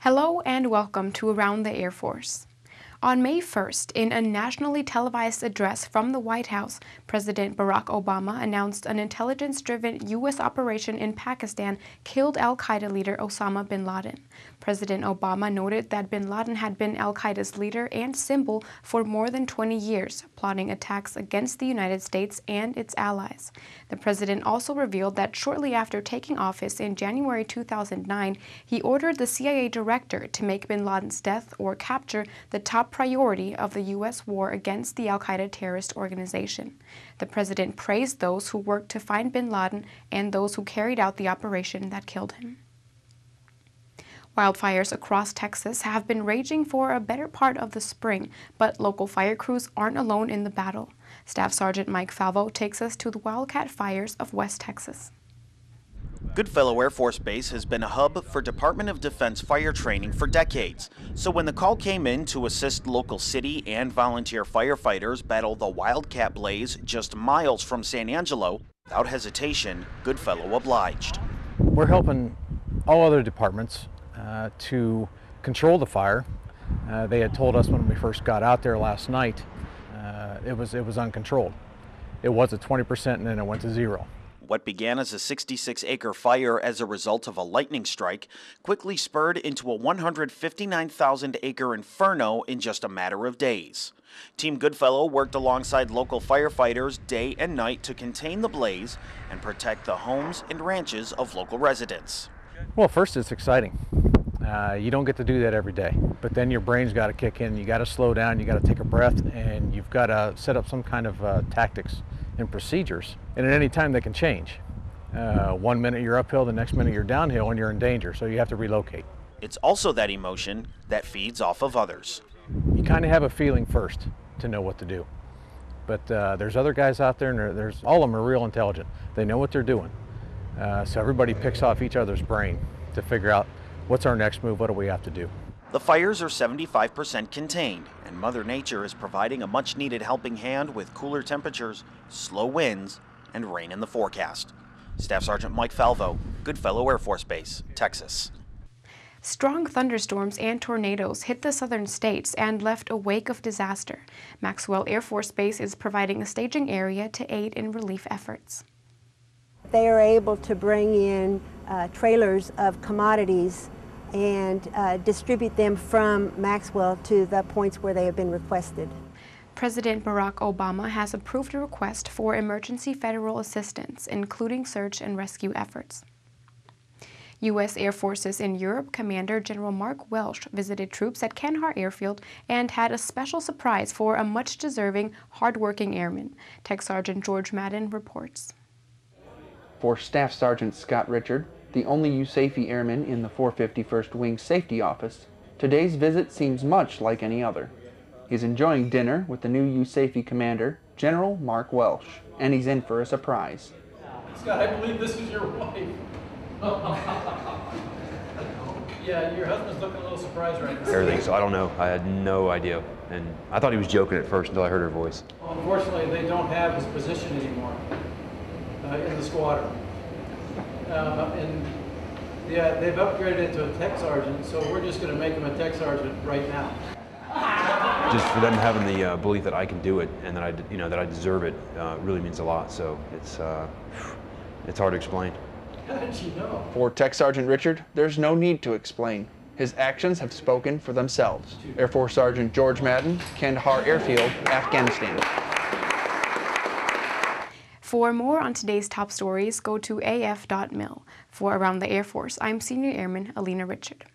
Hello and welcome to Around the Air Force. On May 1st, in a nationally televised address from the White House, President Barack Obama announced an intelligence-driven U.S. operation in Pakistan killed al-Qaeda leader Osama Bin Laden. President Obama noted that Bin Laden had been al-Qaeda's leader and symbol for more than 20 years, plotting attacks against the United States and its allies. The president also revealed that shortly after taking office in January 2009, he ordered the CIA director to make Bin Laden's death or capture the top priority of the U.S. war against the al-Qaeda terrorist organization. The president praised those who worked to find Bin Laden and those who carried out the operation that killed him. Wildfires across Texas have been raging for a better part of the spring, but local fire crews aren't alone in the battle. Staff Sergeant Mike Falvo takes us to the Wildcat Fires of West Texas. Goodfellow Air Force Base has been a hub for Department of Defense fire training for decades. So when the call came in to assist local city and volunteer firefighters battle the Wildcat blaze just miles from San Angelo, without hesitation, Goodfellow obliged. We're helping all other departments to control the fire. They had told us when we first got out there last night, it was uncontrolled. It was at 20% and then it went to 0. What began as a 66-acre fire as a result of a lightning strike quickly spurred into a 159,000-acre inferno in just a matter of days. Team Goodfellow worked alongside local firefighters day and night to contain the blaze and protect the homes and ranches of local residents. Well, first it's exciting. You don't get to do that every day, but then your brain's got to kick in. You got to slow down, you got to take a breath, and you've got to set up some kind of tactics and procedures. And at any time they can change. 1 minute you're uphill, the next minute you're downhill, and you're in danger, so you have to relocate. It's also that emotion that feeds off of others. You kind of have a feeling first to know what to do. But there's other guys out there, and there's all of them are real intelligent. They know what they're doing. So everybody picks off each other's brain to figure out what's our next move, what do we have to do. The fires are 75% contained, and Mother Nature is providing a much-needed helping hand with cooler temperatures, slow winds, and rain in the forecast. Staff Sergeant Mike Falvo, Goodfellow Air Force Base, Texas. Strong thunderstorms and tornadoes hit the southern states and left a wake of disaster. Maxwell Air Force Base is providing a staging area to aid in relief efforts. They are able to bring in trailers of commodities and distribute them from Maxwell to the points where they have been requested. President Barack Obama has approved a request for emergency federal assistance, including search and rescue efforts. U.S. Air Forces in Europe Commander General Mark Welsh visited troops at Kandahar Airfield and had a special surprise for a much-deserving, hard-working airman. Tech Sergeant George Madden reports. For Staff Sergeant Scott Richard, the only USAFE airman in the 451st Wing Safety Office, today's visit seems much like any other. He's enjoying dinner with the new USAFE commander, General Mark Welsh, and he's in for a surprise. Scott, I believe this is your wife. Yeah, your husband's looking a little surprised right now. Everything, so I don't know. I had no idea. And I thought he was joking at first until I heard her voice. Well, unfortunately, they don't have his position anymore in the squadron. And yeah, they've upgraded to a tech sergeant, so we're just going to make him a tech sergeant right now. Just for them having the belief that I can do it and that that I deserve it really means a lot. So it's hard to explain. How did you know? For Tech Sergeant Richard, there's no need to explain. His actions have spoken for themselves. Air Force Sergeant George Madden, Kandahar Airfield, Afghanistan. For more on today's top stories, go to af.mil. For Around the Air Force, I'm Senior Airman Alina Richard.